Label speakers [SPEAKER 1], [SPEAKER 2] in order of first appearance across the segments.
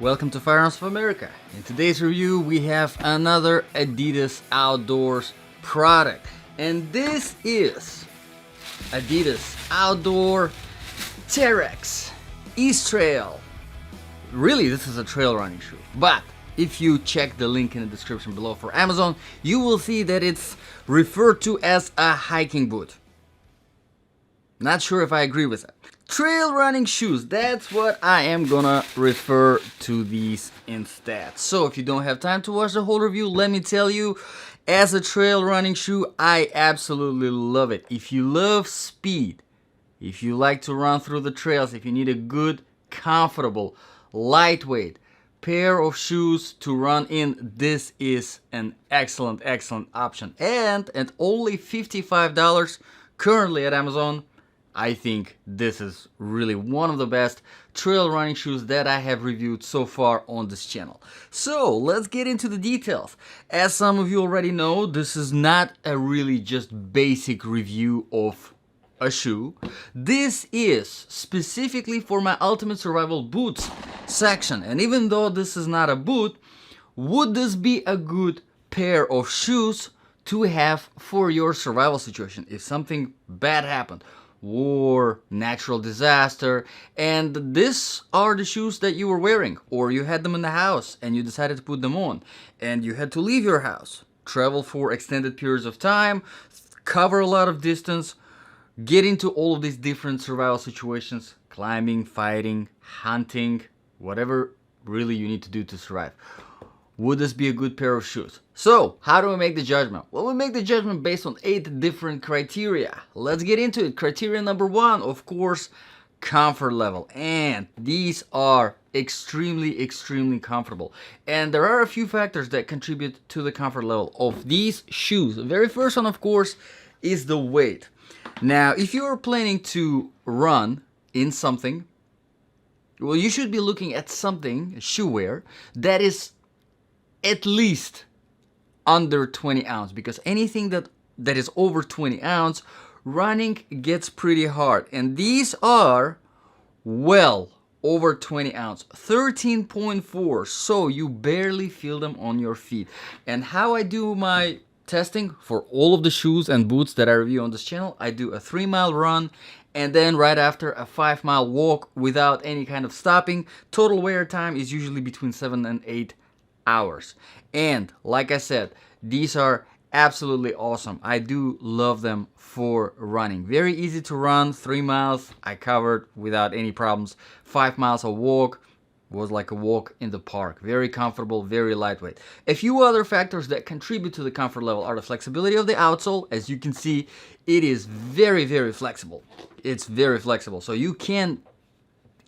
[SPEAKER 1] Welcome to Firearms of America. In today's review, we have another Adidas Outdoors product. And this is Adidas Outdoor Terrex Eastrail. Really, this is a trail running shoe. But if you check the link in the description below for Amazon, you will see that it's referred to as a hiking boot. Not sure if I agree with that. Trail running shoes, that's what I am gonna refer to these instead. So if you don't have time to watch the whole review, let me tell you, as a trail running shoe, I absolutely love it. If you love speed, if you like to run through the trails, if you need a good, comfortable, lightweight pair of shoes to run in, this is an excellent option. And at only $55 currently at Amazon, I think this is really one of the best trail running shoes that I have reviewed so far on this channel. So let's get into the details. As some of you already know, this is not a really just basic review of a shoe. This is specifically for my Ultimate Survival Boots section. And even though this is not a boot, would this be a good pair of shoes to have for your survival situation if something bad happened? War, natural disaster, and these are the shoes that you were wearing, or you had them in the house and you decided to put them on, and you had to leave your house, travel for extended periods of time, cover a lot of distance, get into all of these different survival situations, climbing, fighting, hunting, whatever really you need to do to survive. Would this be a good pair of shoes? So, how do we make the judgment? Well, we make the judgment based on 8 different criteria. Let's get into it. Criteria number 1, of course, comfort level. And these are extremely comfortable. And there are a few factors that contribute to the comfort level of these shoes. The very first one, of course, is the weight. Now, if you are planning to run in something, well, you should be looking at something, shoe wear, that is at least under 20 ounce, because anything that is over 20 ounce, running gets pretty hard. And these are well over 20 ounce, 13.4, so you barely feel them on your feet. And how I do my testing for all of the shoes and boots that I review on this channel, I do a 3-mile run and then right after a 5-mile walk without any kind of stopping. Total wear time is usually between 7 and 8 hours. And like I said, these are absolutely awesome. I do love them for running. Very easy to run. 3 miles I covered without any problems. 5 miles a walk was like a walk in the park. Very comfortable, very lightweight. A few other factors that contribute to the comfort level are the flexibility of the outsole. As you can see, it is very flexible. It's very flexible, so you can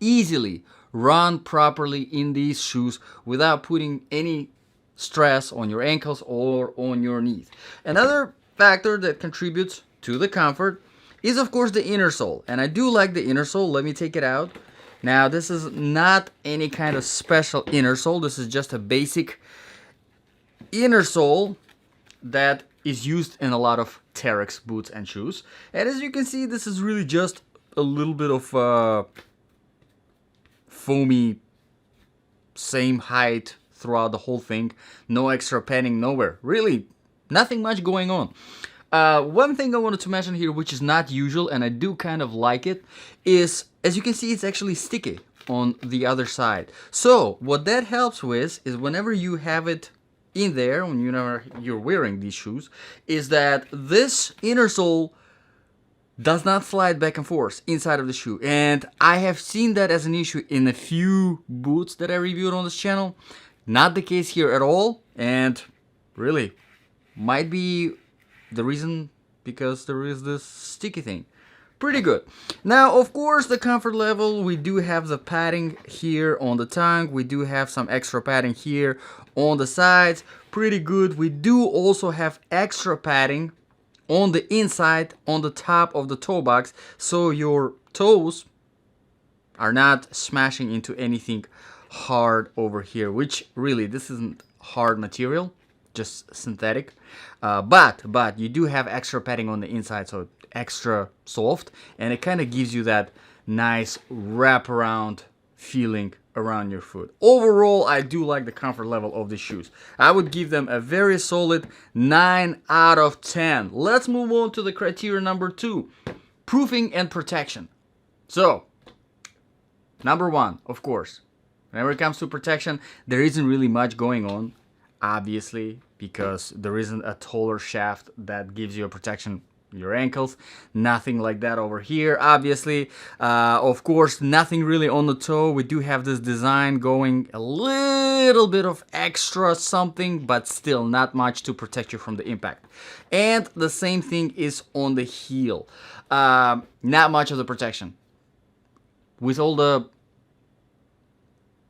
[SPEAKER 1] easily run properly in these shoes without putting any stress on your ankles or on your knees. Another factor that contributes to the comfort is, of course, the inner sole. And I do like the inner sole. Let me take it out. Now, this is not any kind of special inner sole. This is just a basic inner sole that is used in a lot of Terrex boots and shoes. And as you can see, this is really just a little bit of foamy, same height throughout the whole thing. No extra padding nowhere. Really, nothing much going on. One thing I wanted to mention here, which is not usual, and I do kind of like it, is, as you can see, it's actually sticky on the other side. So what that helps with is whenever you have it in there, when you're wearing these shoes, is that this inner sole does not slide back and forth inside of the shoe. And I have seen that as an issue in a few boots that I reviewed on this channel. Not the case here at all, and really might be the reason because there is this sticky thing. Pretty good. Now, of course, the comfort level, we do have the padding here on the tongue. We do have some extra padding here on the sides. Pretty good. We do also have extra padding on the inside, on the top of the toe box, so your toes are not smashing into anything hard over here, which really, this isn't hard material, just synthetic, but you do have extra padding on the inside, so extra soft, and it kind of gives you that nice wraparound feeling around your foot. Overall, I do like the comfort level of the shoes. I would give them a very solid 9 out of 10. Let's move on to the criteria number 2, proofing and protection. So, number 1, of course, whenever it comes to protection, there isn't really much going on, obviously, because there isn't a taller shaft that gives you a protection your ankles. Nothing like that over here, obviously. Of course, nothing really on the toe. We do have this design going a little bit of extra something, but still not much to protect you from the impact. And the same thing is on the heel. Not much of the protection. With all the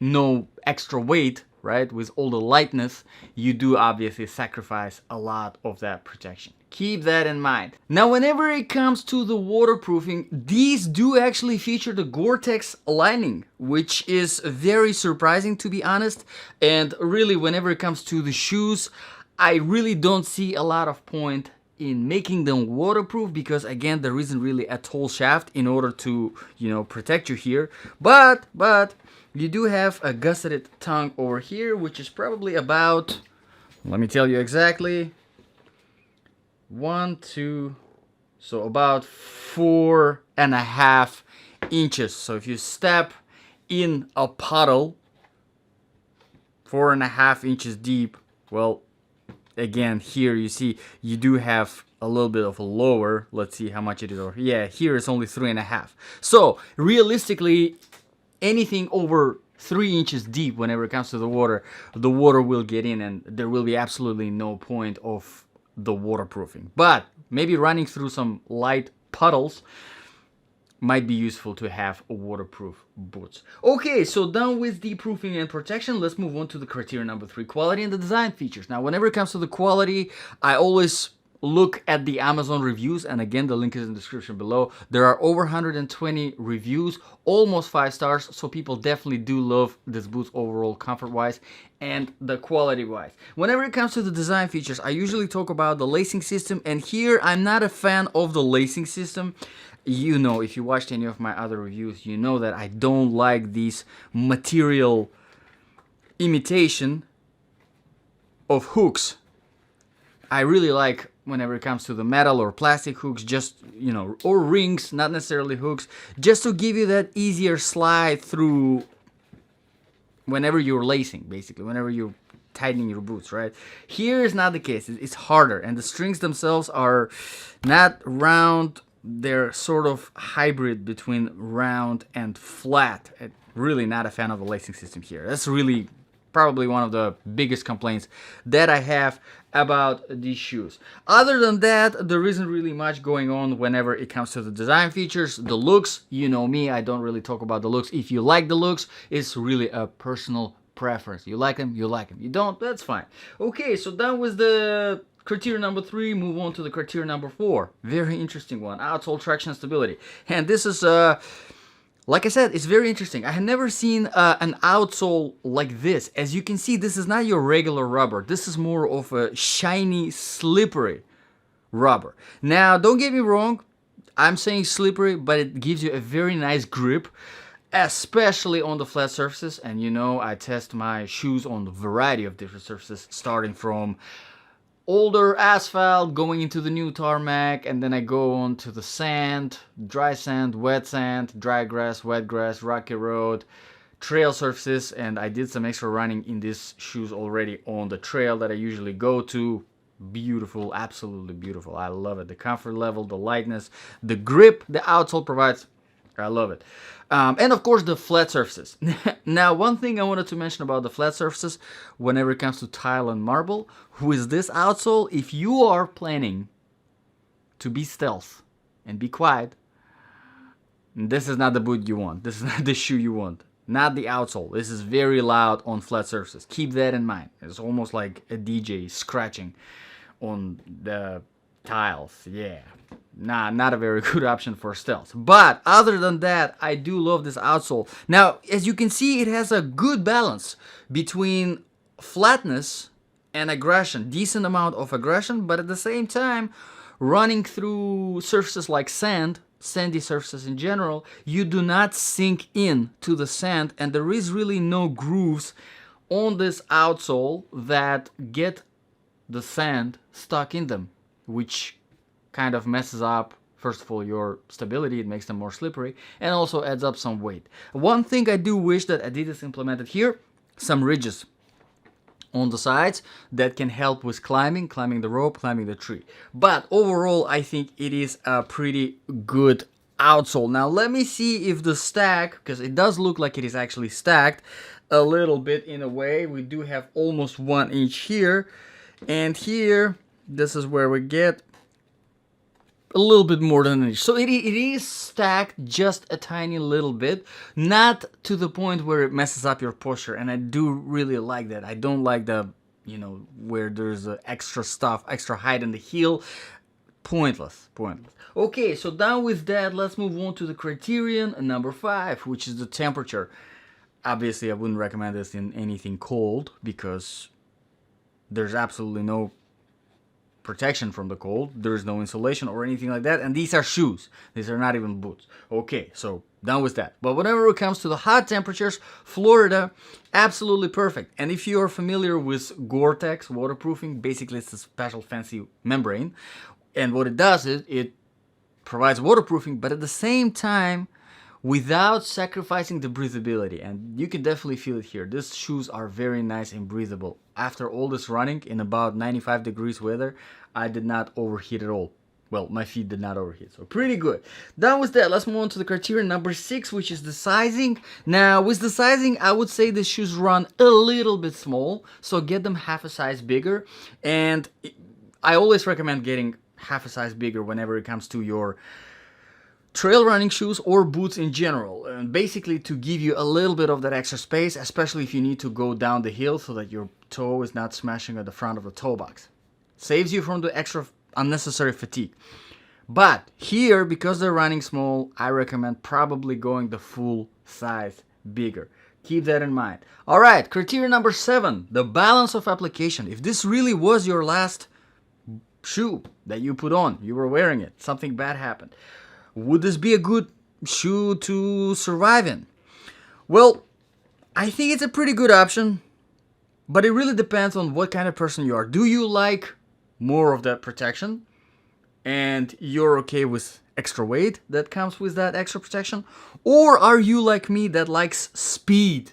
[SPEAKER 1] no extra weight, right, with all the lightness, you do obviously sacrifice a lot of that protection. Keep that in mind. Now, whenever it comes to the waterproofing, these do actually feature the GORE-TEX lining, which is very surprising, to be honest. And really, whenever it comes to the shoes, I really don't see a lot of point in making them waterproof, because again, there isn't really a tall shaft in order to, protect you here. But you do have a gusseted tongue over here, which is probably about, let me tell you exactly, 1, 2, so about 4.5 inches. So if you step in a puddle 4.5 inches deep, well, again, here you see you do have a little bit of a lower. Let's see how much it is over. Yeah, here it's only 3.5. So realistically, anything over 3 inches deep, whenever it comes to the water will get in, and there will be absolutely no point of the waterproofing. But maybe running through some light puddles might be useful to have waterproof boots. Okay, so done with the proofing and protection. Let's move on to the criteria number 3, quality and the design features. Now, whenever it comes to the quality, I always look at the Amazon reviews, and again, the link is in the description below. There are over 120 reviews, almost 5 stars, so people definitely do love this boot overall, comfort-wise and the quality-wise. Whenever it comes to the design features, I usually talk about the lacing system, and here I'm not a fan of the lacing system. You know, if you watched any of my other reviews, you know that I don't like these material imitation of hooks. I really like whenever it comes to the metal or plastic hooks, just, or rings, not necessarily hooks, just to give you that easier slide through whenever you're lacing, basically, whenever you're tightening your boots, right? Here is not the case. It's harder, and the strings themselves are not round. They're sort of hybrid between round and flat. Really not a fan of the lacing system here. That's really probably one of the biggest complaints that I have about these shoes. Other than that, there isn't really much going on whenever it comes to the design features. The looks, you know me, I don't really talk about the looks. If you like the looks, it's really a personal preference. You like them, you like them. You don't, that's fine. Okay, so done with the criteria number 3, move on to the criteria number 4. Very interesting one, outsole traction stability. And this is like I said, it's very interesting. I had never seen an outsole like this. As you can see, this is not your regular rubber. This is more of a shiny, slippery rubber. Now, don't get me wrong. I'm saying slippery, but it gives you a very nice grip, especially on the flat surfaces. And I test my shoes on a variety of different surfaces, starting from older asphalt, going into the new tarmac, and then I go on to the sand, dry sand, dry grass, wet grass, rocky road, trail surfaces, and I did some extra running in these shoes already on the trail that I usually go to. Beautiful, absolutely beautiful. I love it. The comfort level, the lightness, the grip the outsole provides, I love it. And of course the flat surfaces. Now, one thing I wanted to mention about the flat surfaces whenever it comes to tile and marble, with this outsole, if you are planning to be stealth and be quiet, this is not the boot you want. This is not the shoe you want. Not the outsole. This is very loud on flat surfaces. Keep that in mind. It's almost like a DJ scratching on the tiles. Yeah. Nah, not a very good option for stealth. But other than that, I do love this outsole. Now, as you can see, it has a good balance between flatness and aggression. Decent amount of aggression, but at the same time, running through surfaces like sand, sandy surfaces in general, you do not sink in to the sand, and there is really no grooves on this outsole that get the sand stuck in them, which kind of messes up, first of all, your stability. It makes them more slippery, and also adds up some weight. One thing I do wish that Adidas implemented here, some ridges on the sides that can help with climbing the rope, climbing the tree. But overall, I think it is a pretty good outsole. Now let me see if the stack, because it does look like it is actually stacked a little bit in a way. We do have almost 1 inch here, and here, this is where we get a little bit more than an inch. So it is stacked just a tiny little bit, not to the point where it messes up your posture, and I do really like that. I don't like the, you know, where there's extra stuff, extra height in the heel. Pointless. Okay, so down with that, let's move on to the criterion number 5, which is the temperature. Obviously, I wouldn't recommend this in anything cold because there's absolutely no protection from the cold. There's no insulation or anything like that, and these are shoes. These are not even boots. Okay, so done with that. But whenever it comes to the hot temperatures, Florida, absolutely perfect. And if you are familiar with GORE-TEX waterproofing, basically it's a special fancy membrane, and what it does is it provides waterproofing, but at the same time without sacrificing the breathability. And you can definitely feel it here. These shoes are very nice and breathable. After all this running in about 95 degrees weather, I did not overheat at all. Well, my feet did not overheat, so pretty good. Done with that, let's move on to the criterion number 6, which is the sizing. Now, with the sizing, I would say the shoes run a little bit small, so get them half a size bigger. And I always recommend getting half a size bigger whenever it comes to your trail running shoes or boots in general, and basically to give you a little bit of that extra space, especially if you need to go down the hill so that your toe is not smashing at the front of the toe box. Saves you from the extra unnecessary fatigue. But here, because they're running small, I recommend probably going the full size bigger. Keep that in mind. Alright, criteria number 7, the balance of application. If this really was your last shoe that you put on, you were wearing it, something bad happened, would this be a good shoe to survive in? Well, I think it's a pretty good option, but it really depends on what kind of person you are. Do you like more of that protection and you're okay with extra weight that comes with that extra protection? Or are you like me that likes speed,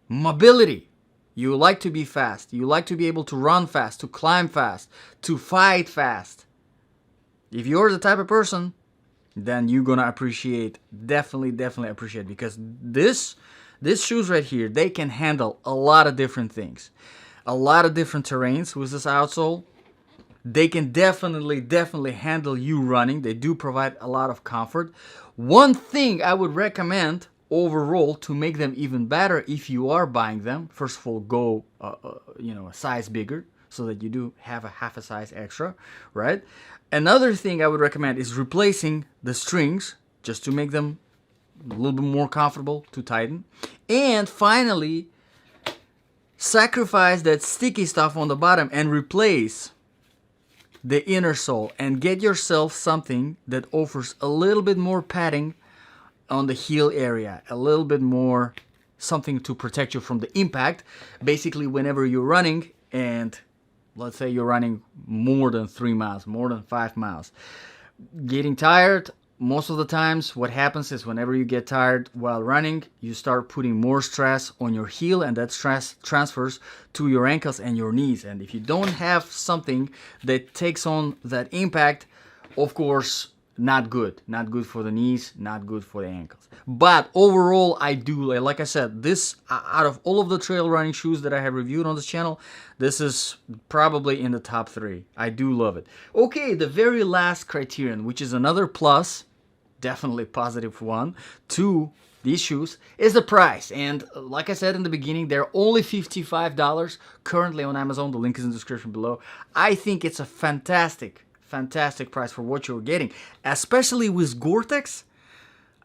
[SPEAKER 1] mobility? You like to be fast. You like to be able to run fast, to climb fast, to fight fast. If you're the type of person, then you're gonna appreciate, definitely appreciate, because these shoes right here, they can handle a lot of different things, a lot of different terrains with this outsole. They can definitely handle you running. They do provide a lot of comfort. One thing I would recommend overall to make them even better, if you are buying them, first of all, go a size bigger so that you do have a half a size extra, right? Another thing I would recommend is replacing the strings just to make them a little bit more comfortable to tighten. And finally, sacrifice that sticky stuff on the bottom and replace the inner sole and get yourself something that offers a little bit more padding on the heel area, a little bit more something to protect you from the impact. Basically, whenever you're running, and let's say you're running more than 3 miles, more than 5 miles, getting tired, most of the times what happens is whenever you get tired while running, you start putting more stress on your heel, and that stress transfers to your ankles and your knees. And if you don't have something that takes on that impact, of course, not good for the knees, not good for the ankles. But overall, I do, like I said, this, out of all of the trail running shoes that I have reviewed on this channel, this is probably in the top 3. I do love it. Okay, the very last criterion, which is another plus, definitely positive one, to these shoes, is the price. And like I said in the beginning, they're only $55 currently on Amazon. The link is in the description below. I think it's a fantastic price for what you're getting, especially with GORE-TEX.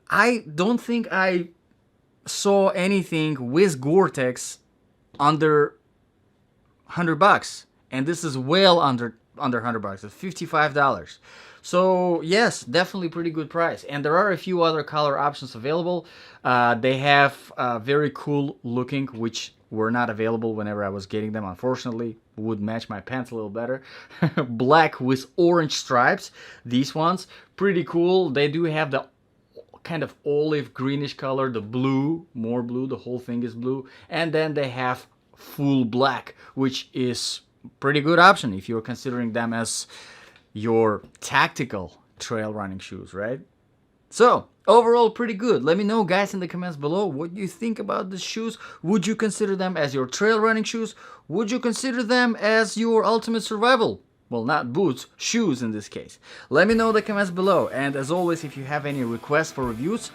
[SPEAKER 1] I don't think I saw anything with GORE-TEX under $100, and this is well under under $100. It's $55. So yes, definitely pretty good price. And there are a few other color options available. They have very cool looking, which were not available whenever I was getting them, unfortunately. Would match my pants a little better. Black with orange stripes. These ones, pretty cool. They do have the kind of olive greenish color, the blue, more blue, the whole thing is blue. And then they have full black, which is pretty good option if you're considering them as your tactical trail running shoes, right? So overall, pretty good. Let me know, guys, in the comments below what you think about the shoes. Would you consider them as your trail running shoes? Would you consider them as your ultimate survival? Well, not boots, shoes in this case. Let me know in the comments below. And as always, if you have any requests for reviews,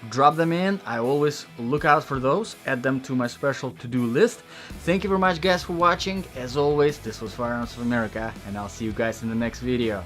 [SPEAKER 1] drop them in. I always look out for those, add them to my special to-do list. Thank you very much, guys, for watching. As always, this was Firearms of America, and I'll see you guys in the next video.